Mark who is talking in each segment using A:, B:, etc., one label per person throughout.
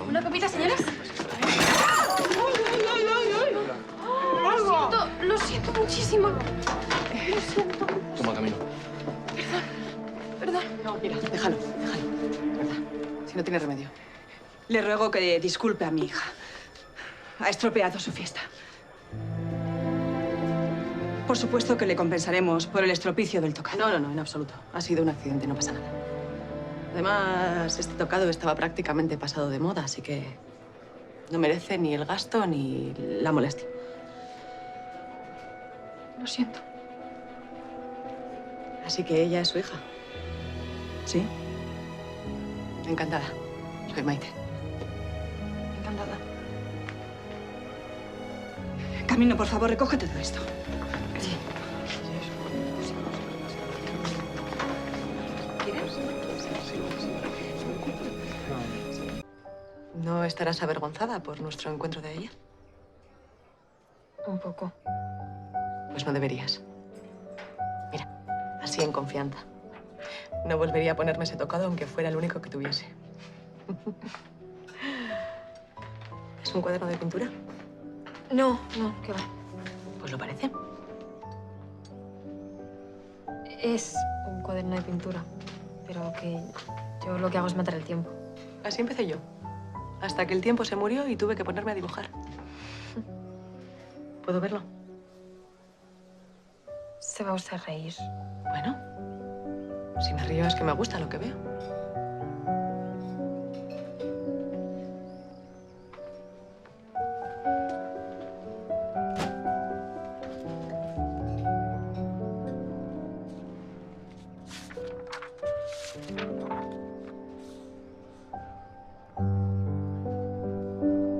A: ¿Una copita, señores? Lo siento muchísimo. Lo siento.
B: Toma, Camino.
A: Perdón.
C: No, mira, déjalo. ¿Verdad? Si no tiene remedio. Le ruego que disculpe a mi hija. Ha estropeado su fiesta. Por supuesto que le compensaremos por el estropicio del tocado. No, en absoluto. Ha sido un accidente, no pasa nada. Además, este tocado estaba prácticamente pasado de moda, así que no merece ni el gasto ni la molestia.
A: Lo siento.
C: Así que ella es su hija. ¿Sí? Encantada. Soy Maite.
A: Encantada.
C: Camino, por favor, recoge todo esto.
A: Sí. ¿Quieres?
C: ¿No estarás avergonzada por nuestro encuentro de ayer?
A: Un poco.
C: Pues no deberías. Mira, así en confianza. No volvería a ponerme ese tocado aunque fuera el único que tuviese. ¿Es un cuaderno de pintura?
A: No, ¿qué va?
C: Pues lo parece.
A: Es un cuaderno de pintura, pero que yo lo que hago es matar el tiempo.
C: Así empecé yo. Hasta que el tiempo se murió y tuve que ponerme a dibujar. ¿Puedo verlo?
A: Se va usted a reír.
C: Bueno, si me río es que me gusta lo que veo.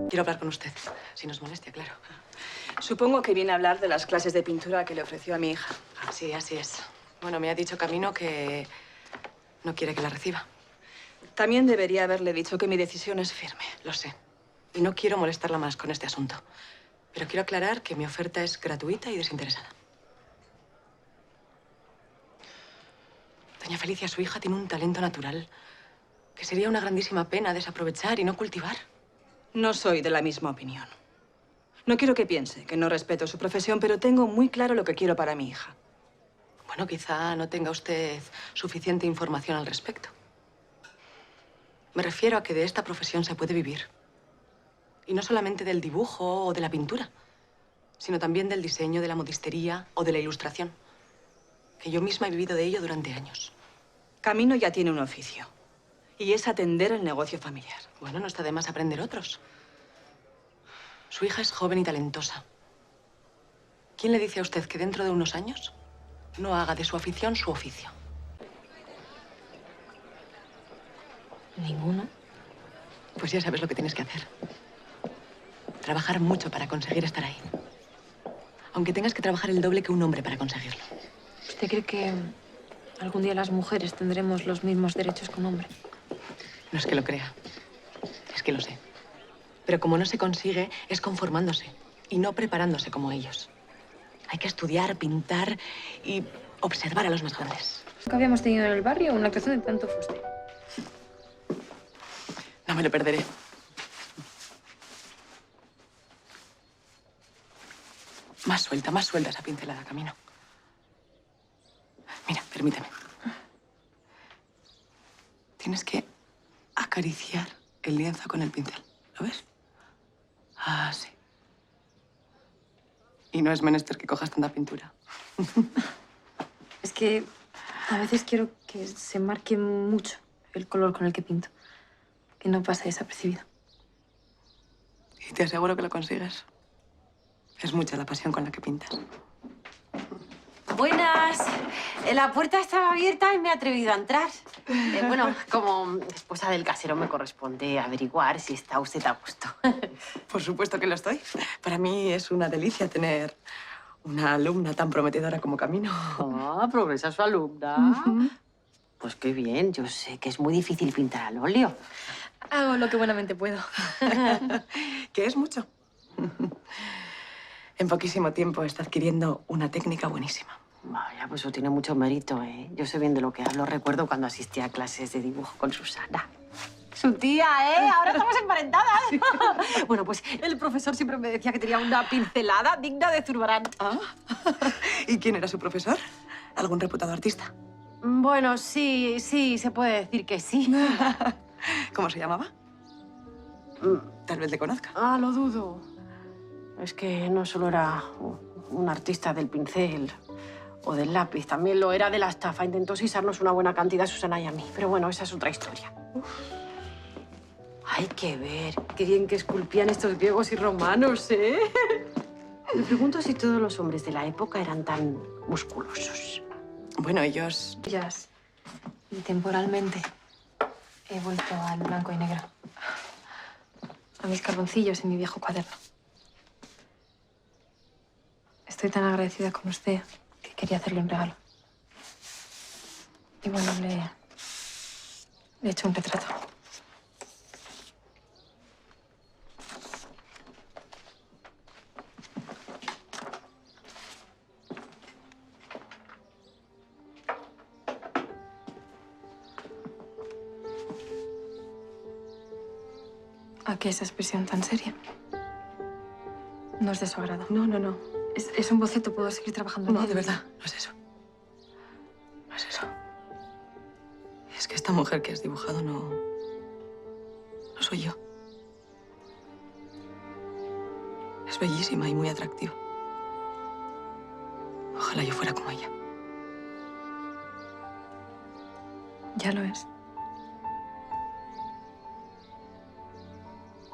C: Quiero hablar con usted, si nos molestia, claro. Supongo que viene a hablar de las clases de pintura que le ofreció a mi hija. Sí, así es. Bueno, me ha dicho Camino que no quiere que la reciba. También debería haberle dicho que mi decisión es firme. Lo sé. Y no quiero molestarla más con este asunto. Pero quiero aclarar que mi oferta es gratuita y desinteresada. Doña Felicia, su hija tiene un talento natural que sería una grandísima pena desaprovechar y no cultivar. No soy de la misma opinión. No quiero que piense que no respeto su profesión, pero tengo muy claro lo que quiero para mi hija. Bueno, quizá no tenga usted suficiente información al respecto. Me refiero a que de esta profesión se puede vivir. Y no solamente del dibujo o de la pintura, sino también del diseño, de la modistería o de la ilustración. Que yo misma he vivido de ello durante años. Camino ya tiene un oficio. Y es atender el negocio familiar. Bueno, no está de más aprender otros. Su hija es joven y talentosa. ¿Quién le dice a usted que dentro de unos años no haga de su afición su oficio?
A: ¿Ninguno?
C: Pues ya sabes lo que tienes que hacer. Trabajar mucho para conseguir estar ahí. Aunque tengas que trabajar el doble que un hombre para conseguirlo.
A: ¿Usted cree que algún día las mujeres tendremos los mismos derechos que un hombre?
C: No es que lo crea. Es que lo sé. Pero como no se consigue, es conformándose y no preparándose como ellos. Hay que estudiar, pintar y observar a los más grandes.
A: Nunca habíamos tenido en el barrio una actuación de tanto fuste.
C: No me lo perderé. Más suelta esa pincelada, Camino. Mira, permíteme. Tienes que acariciar el lienzo con el pincel. ¿Lo ves? Ah, sí. Y no es menester que cojas tanta pintura.
A: Es que a veces quiero que se marque mucho el color con el que pinto. Que no pase desapercibido.
C: Y te aseguro que lo consigues. Es mucha la pasión con la que pintas.
D: Buenas. La puerta estaba abierta y me he atrevido a entrar. Bueno, como esposa del casero me corresponde averiguar si está usted a gusto.
C: Por supuesto que lo estoy. Para mí es una delicia tener una alumna tan prometedora como Camino.
D: Ah, progresa su alumna. Pues qué bien. Yo sé que es muy difícil pintar al óleo.
A: Hago lo que buenamente puedo.
C: Que es mucho. En poquísimo tiempo está adquiriendo una técnica buenísima.
D: Vaya, pues eso tiene mucho mérito, ¿eh? Yo sé bien de lo que hablo. Recuerdo cuando asistía a clases de dibujo con Susana. Su tía, ¿eh? Ahora estamos emparentadas. Bueno, pues el profesor siempre me decía que tenía una pincelada digna de Zurbarán.
C: Ah. ¿Y quién era su profesor? ¿Algún reputado artista?
D: Bueno, sí, se puede decir que sí.
C: ¿Cómo se llamaba? Tal vez le conozca.
D: Ah, lo dudo. Es que no solo era un artista del pincel o del lápiz, también lo era de la estafa. Intentó sisarnos una buena cantidad a Susana y a mí. Pero bueno, esa es otra historia. Hay que ver qué bien que esculpían estos griegos y romanos, ¿eh? Me pregunto si todos los hombres de la época eran tan musculosos.
C: Bueno, ellos...
A: Ellas, y temporalmente, he vuelto al blanco y negro. A mis carboncillos en mi viejo cuaderno. Estoy tan agradecida con usted que quería hacerle un regalo. Y bueno, le he hecho un retrato. ¿A qué esa expresión tan seria? No es de su agrado.
C: No, no, no.
A: Es un boceto, puedo seguir trabajando en
C: No,
A: él.
C: de verdad, no es eso. No es eso. Es que esta mujer que has dibujado no soy yo. Es bellísima y muy atractiva. Ojalá yo fuera como ella.
A: Ya lo es.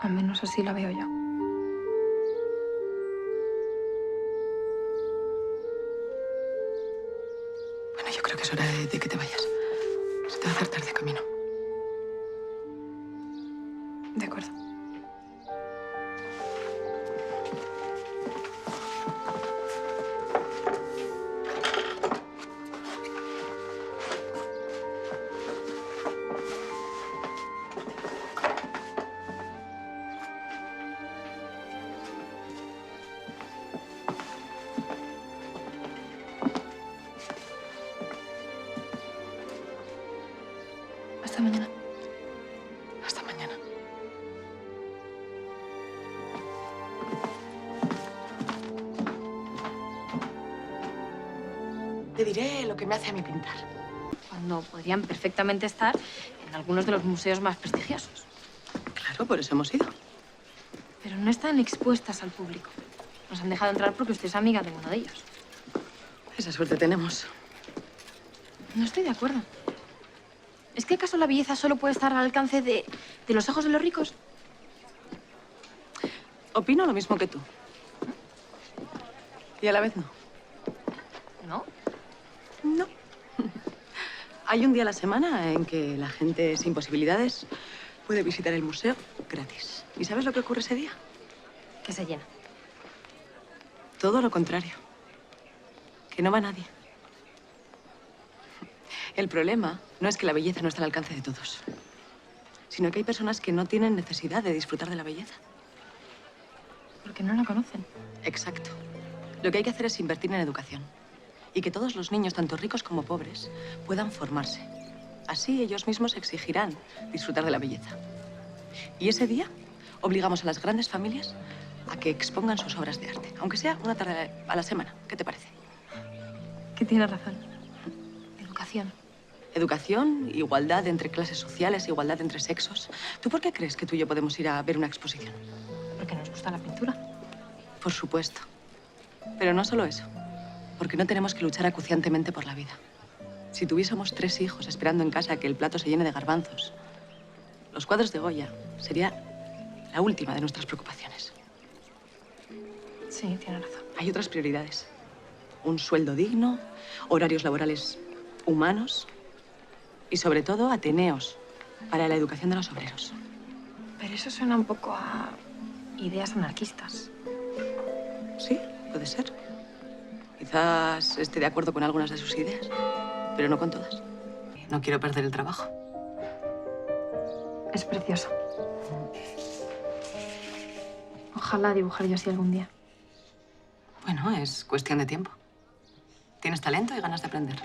A: Al menos así la veo yo.
C: Bueno, yo creo que es hora de que te vayas. Se te va a hacer tarde camino.
A: De acuerdo. Hasta mañana.
C: Hasta mañana. Te diré lo que me hace a mí pintar.
A: Cuando podrían perfectamente estar en algunos de los museos más prestigiosos.
C: Claro, por eso hemos ido.
A: Pero no están expuestas al público. Nos han dejado entrar porque usted es amiga de uno de ellos.
C: Esa suerte tenemos.
A: No estoy de acuerdo. ¿Es que acaso la belleza solo puede estar al alcance de los ojos de los ricos?
C: Opino lo mismo que tú. Y a la vez no.
A: ¿No?
C: No. Hay un día a la semana en que la gente sin posibilidades puede visitar el museo gratis. ¿Y sabes lo que ocurre ese día?
A: Que se llena.
C: Todo lo contrario. Que no va nadie. El problema no es que la belleza no está al alcance de todos, sino que hay personas que no tienen necesidad de disfrutar de la belleza.
A: Porque no la conocen.
C: Exacto. Lo que hay que hacer es invertir en educación. Y que todos los niños, tanto ricos como pobres, puedan formarse. Así ellos mismos exigirán disfrutar de la belleza. Y ese día obligamos a las grandes familias a que expongan sus obras de arte, aunque sea una tarde a la semana. ¿Qué te parece?
A: Que tiene razón. Educación.
C: Educación, igualdad entre clases sociales, igualdad entre sexos. ¿Tú por qué crees que tú y yo podemos ir a ver una exposición?
A: Porque nos gusta la pintura.
C: Por supuesto. Pero no solo eso. Porque no tenemos que luchar acuciantemente por la vida. Si tuviésemos 3 hijos esperando en casa que el plato se llene de garbanzos, los cuadros de Goya sería la última de nuestras preocupaciones.
A: Sí, tiene razón.
C: Hay otras prioridades. Un sueldo digno, horarios laborales humanos y, sobre todo, ateneos para la educación de los obreros.
A: Pero eso suena un poco a ideas anarquistas.
C: Sí, puede ser. Quizás esté de acuerdo con algunas de sus ideas, pero no con todas. No quiero perder el trabajo.
A: Es precioso. Ojalá dibujar yo así algún día.
C: Bueno, es cuestión de tiempo. Tienes talento y ganas de aprender.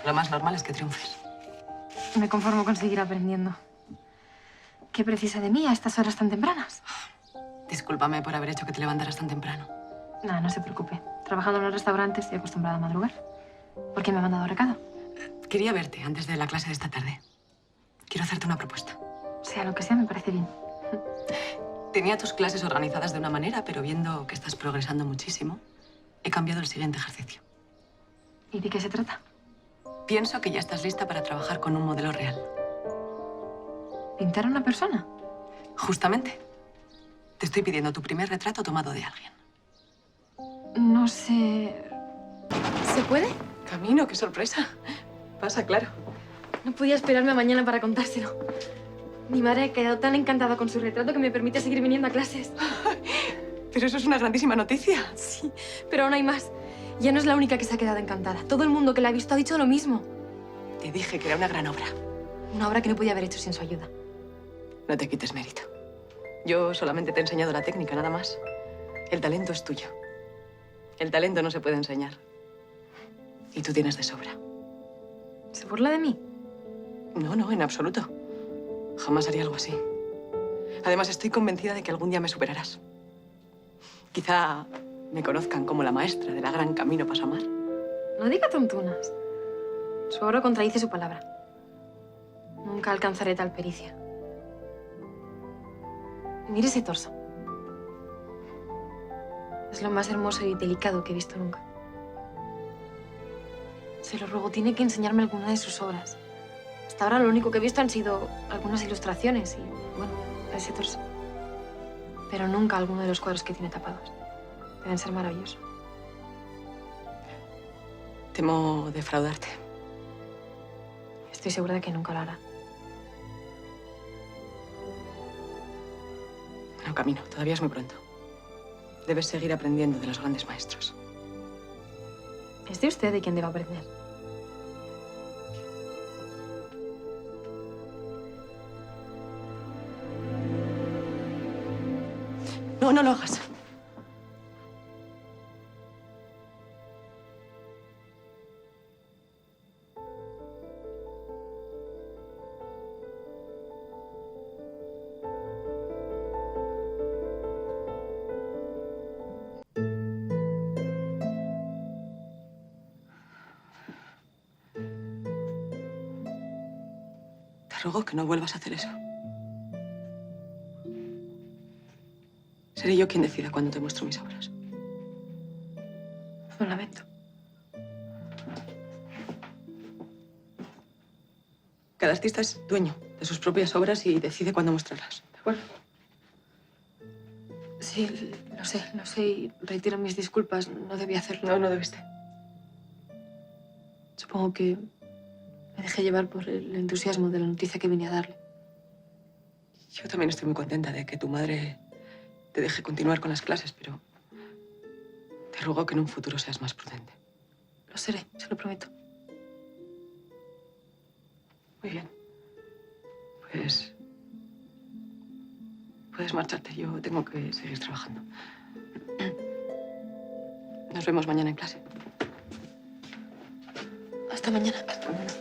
C: Lo más normal es que triunfes.
A: Me conformo con seguir aprendiendo. ¿Qué precisa de mí a estas horas tan tempranas?
C: Discúlpame por haber hecho que te levantaras tan temprano.
A: Nada, no se preocupe. Trabajando en el restaurante estoy acostumbrada a madrugar. ¿Por qué me ha mandado recado?
C: Quería verte antes de la clase de esta tarde. Quiero hacerte una propuesta.
A: Sea lo que sea, me parece bien.
C: Tenía tus clases organizadas de una manera, pero viendo que estás progresando muchísimo, he cambiado el siguiente ejercicio.
A: ¿Y de qué se trata?
C: Pienso que ya estás lista para trabajar con un modelo real.
A: ¿Pintar a una persona?
C: Justamente. Te estoy pidiendo tu primer retrato tomado de alguien.
A: No sé... ¿Se puede?
C: Camino, qué sorpresa. Pasa, claro.
A: No podía esperarme a mañana para contárselo. Mi madre ha quedado tan encantada con su retrato que me permite seguir viniendo a clases.
C: Pero eso es una grandísima noticia.
A: Sí, pero aún hay más. Ya no es la única que se ha quedado encantada. Todo el mundo que la ha visto ha dicho lo mismo.
C: Te dije que era una gran obra.
A: Una obra que no podía haber hecho sin su ayuda.
C: No te quites mérito. Yo solamente te he enseñado la técnica, nada más. El talento es tuyo. El talento no se puede enseñar. Y tú tienes de sobra.
A: ¿Se burla de mí?
C: No, no, en absoluto. Jamás haría algo así. Además, estoy convencida de que algún día me superarás. Quizá me conozcan como la maestra de la gran Camino Pasamar.
A: No diga tontunas. Su obra contradice su palabra. Nunca alcanzaré tal pericia. Mire ese torso. Es lo más hermoso y delicado que he visto nunca. Se lo ruego, tiene que enseñarme alguna de sus obras. Hasta ahora lo único que he visto han sido algunas ilustraciones y, bueno, ese torso. Pero nunca alguno de los cuadros que tiene tapados. Deben ser maravillosos.
C: Temo defraudarte.
A: Estoy segura de que nunca lo hará.
C: No, Camino, todavía es muy pronto. Debes seguir aprendiendo de los grandes maestros.
A: Es de usted de quien debo aprender.
C: No, no lo hagas. Te ruego que no vuelvas a hacer eso. Seré yo quien decida cuándo te muestro mis obras.
A: Lo lamento.
C: Cada artista es dueño de sus propias obras y decide cuándo mostrarlas. ¿De acuerdo?
A: Sí, lo sé y reitero mis disculpas. No debía hacerlo.
C: No, no debiste.
A: Supongo que me dejé llevar por el entusiasmo de la noticia que venía a darle.
C: Yo también estoy muy contenta de que tu madre te deje continuar con las clases, pero te ruego que en un futuro seas más prudente.
A: Lo seré, se lo prometo.
C: Muy bien. Pues puedes marcharte. Yo tengo que seguir trabajando. Nos vemos mañana en clase.
A: Hasta mañana.
C: Hasta mañana.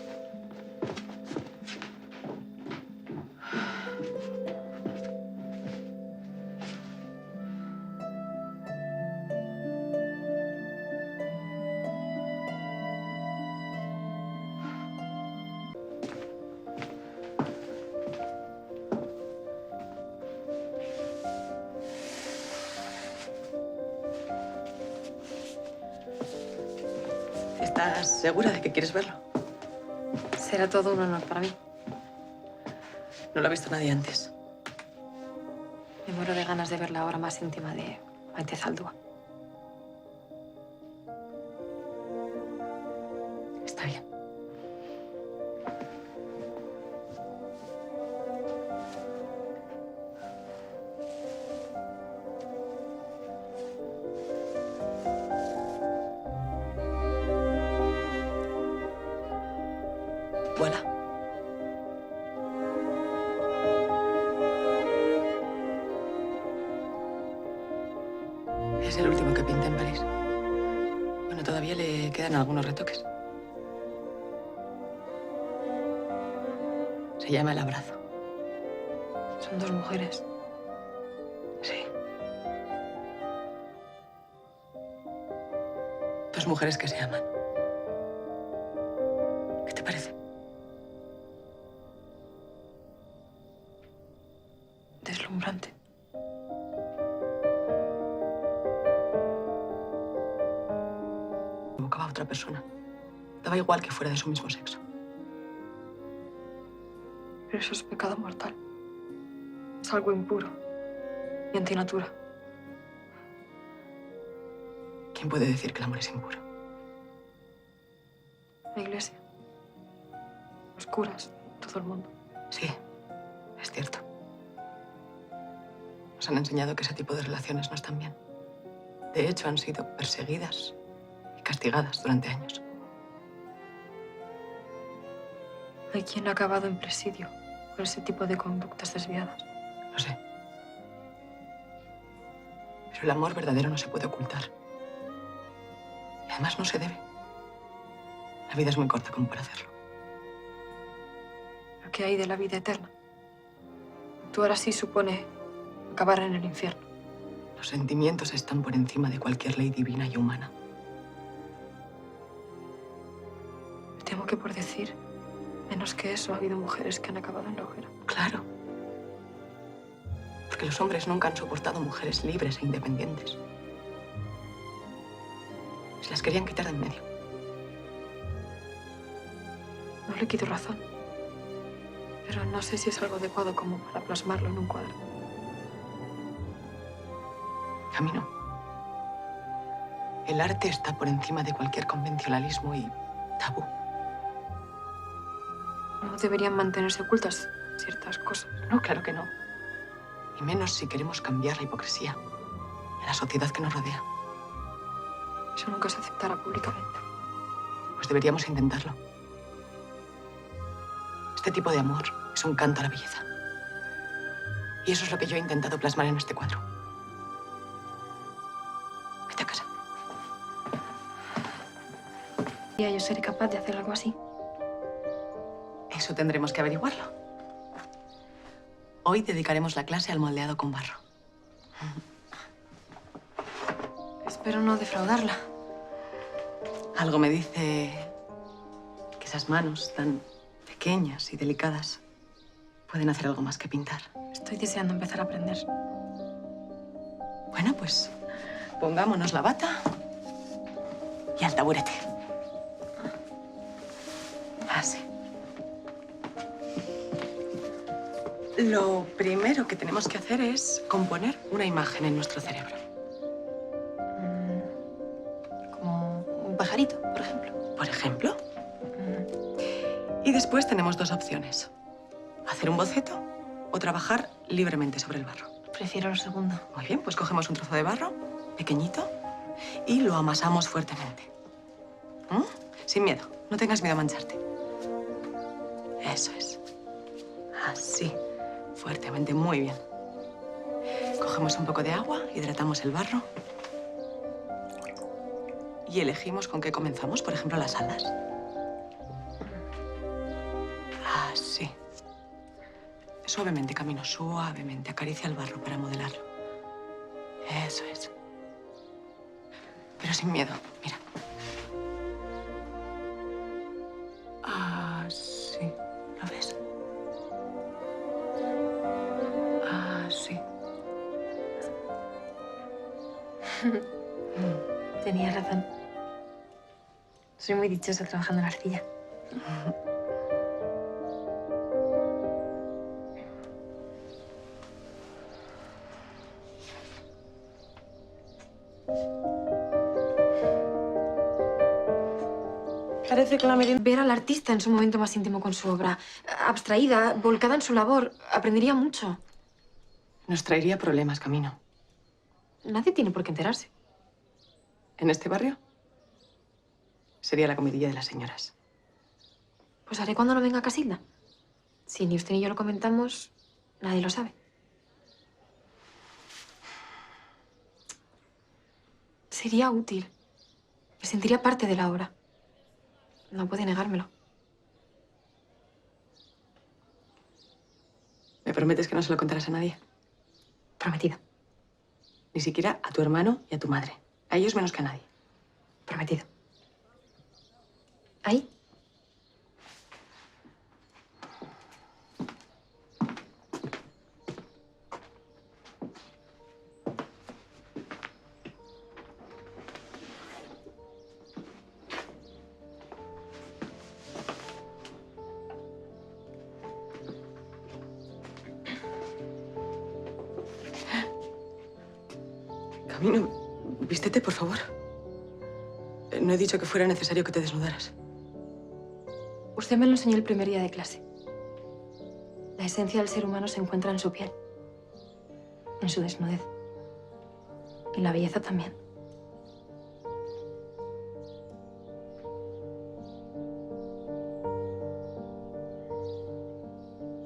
C: ¿Estás segura de que quieres verlo?
A: Será todo un honor para mí.
C: No lo ha visto nadie antes.
A: Me muero de ganas de ver la obra más íntima de Maite Zaldúa.
C: Está bien. Voilà. Es el último que pinté en París. Bueno, todavía Todavía le quedan algunos retoques. Se llama El abrazo.
A: Son dos mujeres.
C: Sí. Dos mujeres que se aman. ¿Qué te parece?
A: Deslumbrante.
C: Evocaba a otra persona. Daba igual que fuera de su mismo sexo.
A: Pero eso es pecado mortal. Es algo impuro y antinatura.
C: ¿Quién puede decir que el amor es impuro?
A: La iglesia. Los curas. Todo el mundo.
C: Sí, es cierto. Nos han enseñado que ese tipo de relaciones no están bien. De hecho, han sido perseguidas y castigadas durante años.
A: Hay quien ha acabado en presidio por ese tipo de conductas desviadas.
C: Lo sé. Pero el amor verdadero no se puede ocultar. Y además no se debe. La vida es muy corta como para hacerlo.
A: Lo que hay de la vida eterna. Actuar así supone acabar en el infierno.
C: Los sentimientos están por encima de cualquier ley divina y humana.
A: Me temo que por decir menos que eso ha habido mujeres que han acabado en la hoguera.
C: Claro. Porque los hombres nunca han soportado mujeres libres e independientes. Se las querían quitar de en medio.
A: No le quito razón. Pero no sé si es algo adecuado como para plasmarlo en un cuadro.
C: A mí no. El arte está por encima de cualquier convencionalismo y tabú.
A: No deberían mantenerse ocultas ciertas cosas.
C: No, claro que no. Y menos si queremos cambiar la hipocresía en la sociedad que nos rodea.
A: Eso nunca se aceptará públicamente.
C: Pues deberíamos intentarlo. Este tipo de amor es un canto a la belleza. Y eso es lo que yo he intentado plasmar en este cuadro. Vete a casa.
A: ¿Y yo seré capaz de hacer algo así?
C: Eso tendremos que averiguarlo. Hoy dedicaremos la clase al moldeado con barro.
A: Espero no defraudarla.
C: Algo me dice que esas manos tan pequeñas y delicadas pueden hacer algo más que pintar.
A: Estoy deseando empezar a aprender.
C: Bueno, pues pongámonos la bata y al taburete. Así. Lo primero que tenemos que hacer es componer una imagen en nuestro cerebro.
A: Como un pajarito, por ejemplo.
C: Por ejemplo. Y después tenemos dos opciones. Hacer un boceto o trabajar libremente sobre el barro.
A: Prefiero lo segundo.
C: Muy bien, pues cogemos un trozo de barro, pequeñito, y lo amasamos fuertemente. ¿Mm? Sin miedo, no tengas miedo a mancharte. Eso es. Así, fuertemente, muy bien. Cogemos un poco de agua, hidratamos el barro y elegimos con qué comenzamos, por ejemplo, las alas. Así. Suavemente, camino suavemente. Acaricia el barro para modelarlo. Eso es. Pero sin miedo, mira. Así. ¿Lo ves? Así.
A: Tenías razón. Soy muy dichosa trabajando en la arcilla.
C: Parece que la merienda...
A: Ver al artista en su momento más íntimo con su obra, abstraída, volcada en su labor, aprendería mucho.
C: Nos traería problemas, Camino.
A: Nadie tiene por qué enterarse.
C: En este barrio sería la comidilla de las señoras.
A: Pues haré cuando no venga Casilda. Si ni usted ni yo lo comentamos, nadie lo sabe. Sería útil Me sentiría parte de la obra. No puede negármelo.
C: ¿Me prometes que no se lo contarás a nadie?
A: Prometido.
C: Ni siquiera a tu hermano y a tu madre. A ellos menos que a nadie.
A: Prometido. ¿Ahí?
C: Camino, vístete, por favor. No he dicho que fuera necesario que te desnudaras.
A: Usted me lo enseñó el primer día de clase. La esencia del ser humano se encuentra en su piel, en su desnudez. Y la belleza también.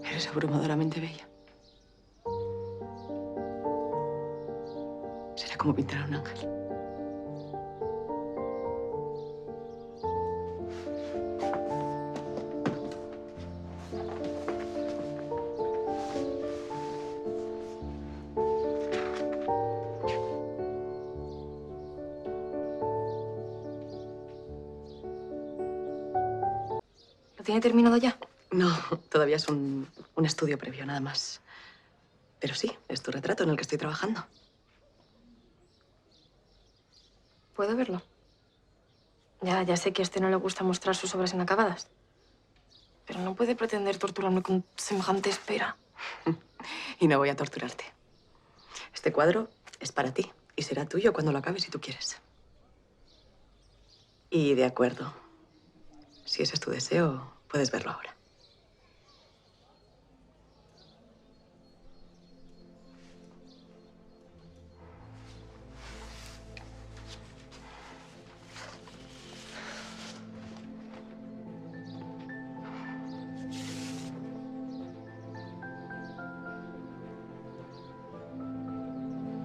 C: Eres abrumadoramente bella. Será como pintar a un ángel.
A: ¿Lo tiene terminado ya?
C: No, todavía es un estudio previo, nada más. Pero sí, es tu retrato en el que estoy trabajando.
A: ¿Puedo verlo? Ya sé que a usted no le gusta mostrar sus obras inacabadas. Pero no puede pretender torturarme con semejante espera.
C: Y no voy a torturarte. Este cuadro es para ti y será tuyo cuando lo acabes si tú quieres. Y de acuerdo. Si ese es tu deseo, puedes verlo ahora.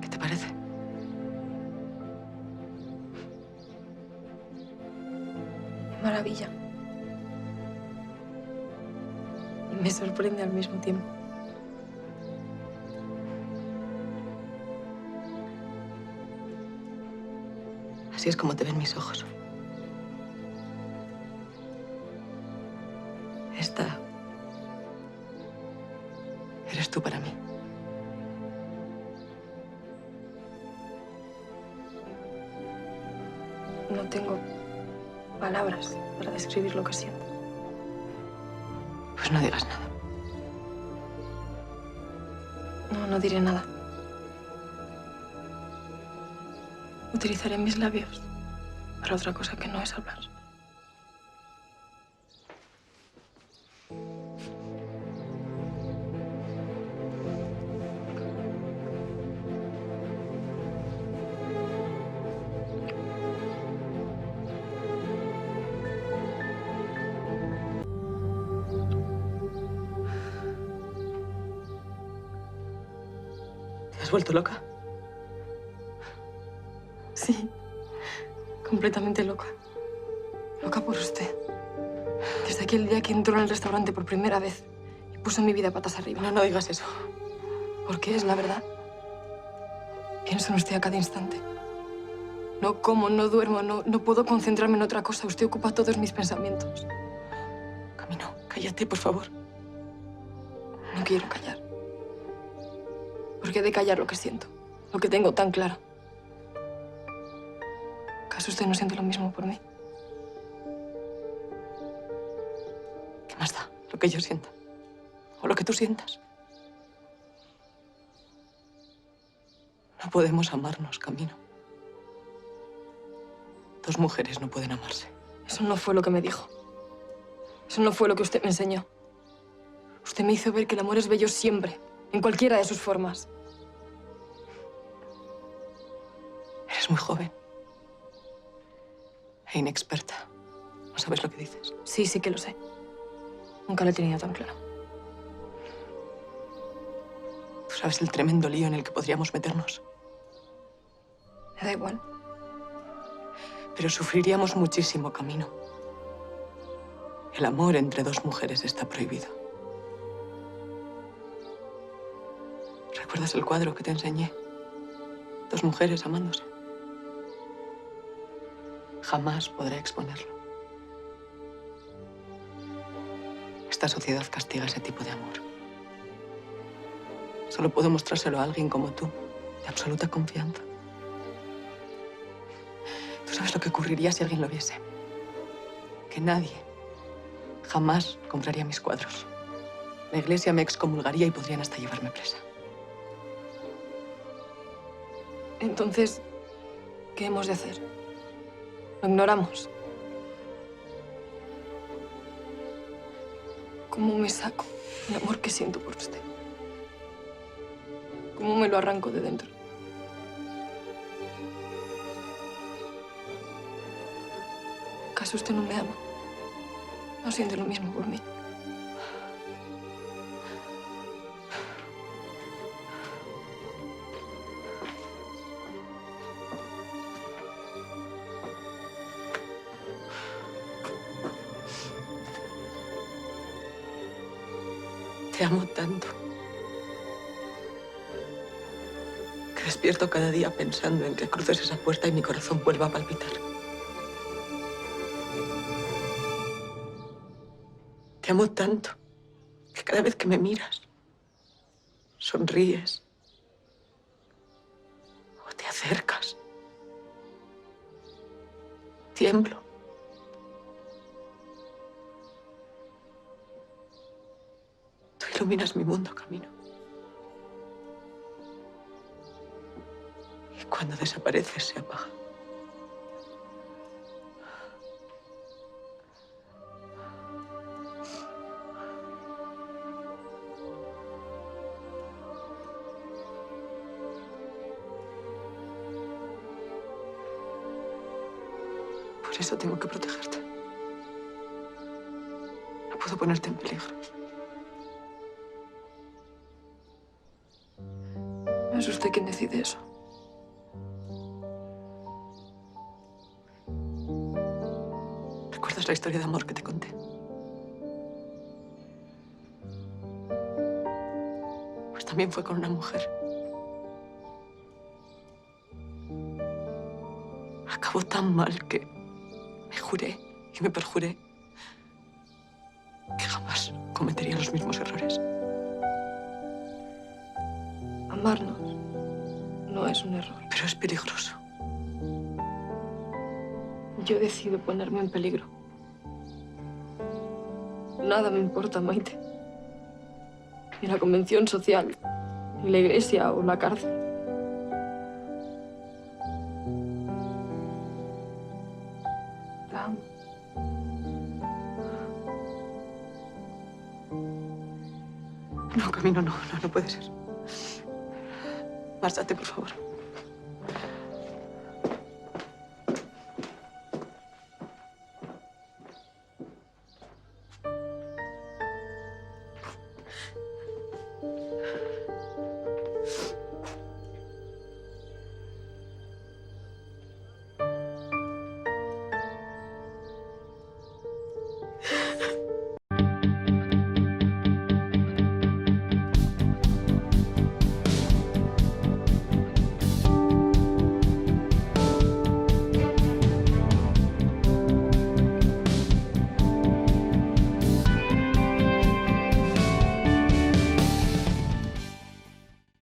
C: ¿Qué te parece?
A: Maravilla. Y me sorprende al mismo tiempo.
C: Así es como te ven mis ojos. Esta eres tú para mí.
A: No tengo palabras para describir lo que siento.
C: Pues no digas nada.
A: No diré nada. Utilizaré mis labios para otra cosa que no es hablar.
C: ¿Te has vuelto loca?
A: Sí, completamente loca. Loca por usted. Desde aquel día que entró en el restaurante por primera vez y puso mi vida patas arriba.
C: No digas eso.
A: Porque es la verdad. Pienso en usted a cada instante. No como, no duermo, no puedo concentrarme en otra cosa. Usted ocupa todos mis pensamientos.
C: Camino, cállate, por favor.
A: No quiero callar. Porque he de callar lo que siento, lo que tengo tan claro. ¿Acaso usted no siente lo mismo por mí?
C: ¿Qué más da lo que yo sienta? ¿O lo que tú sientas? No podemos amarnos, Camino. Dos mujeres no pueden amarse.
A: Eso no fue lo que me dijo. Eso no fue lo que usted me enseñó. Usted me hizo ver que el amor es bello siempre, en cualquiera de sus formas.
C: Eres muy joven. E inexperta. No sabes lo que dices.
A: Sí que lo sé. Nunca lo he tenido tan claro.
C: Tú sabes el tremendo lío en el que podríamos meternos.
A: Me da igual.
C: Pero sufriríamos muchísimo, Camino. El amor entre dos mujeres está prohibido. ¿Recuerdas el cuadro que te enseñé? Dos mujeres amándose. Jamás podré exponerlo. Esta sociedad castiga ese tipo de amor. Solo puedo mostrárselo a alguien como tú, de absoluta confianza. ¿Tú sabes lo que ocurriría si alguien lo viese? Que nadie jamás compraría mis cuadros. La iglesia me excomulgaría y podrían hasta llevarme presa.
A: Entonces, ¿qué hemos de hacer? ¿Lo ignoramos? ¿Cómo me saco el amor que siento por usted? ¿Cómo me lo arranco de dentro? ¿Acaso usted no me ama? ¿No siente lo mismo por mí?
C: Te amo tanto que despierto cada día pensando en que cruces esa puerta y mi corazón vuelva a palpitar. Te amo tanto que cada vez que me miras, sonríes o te acercas, tiemblo. Tú iluminas mi mundo, Camino. Y cuando desapareces, se apaga. Por eso tengo que protegerte. No puedo ponerte en peligro.
A: ¿Es usted quien decide eso?
C: ¿Recuerdas la historia de amor que te conté? Pues también fue con una mujer. Acabó tan mal que me juré y me perjuré que jamás cometería los mismos errores.
A: Amarnos no es un error.
C: Pero es peligroso.
A: Yo decido ponerme en peligro. Nada me importa, Maite. Ni la convención social, ni la iglesia o la cárcel. La amo.
C: No, Camino, no puede ser. Márchate, por favor.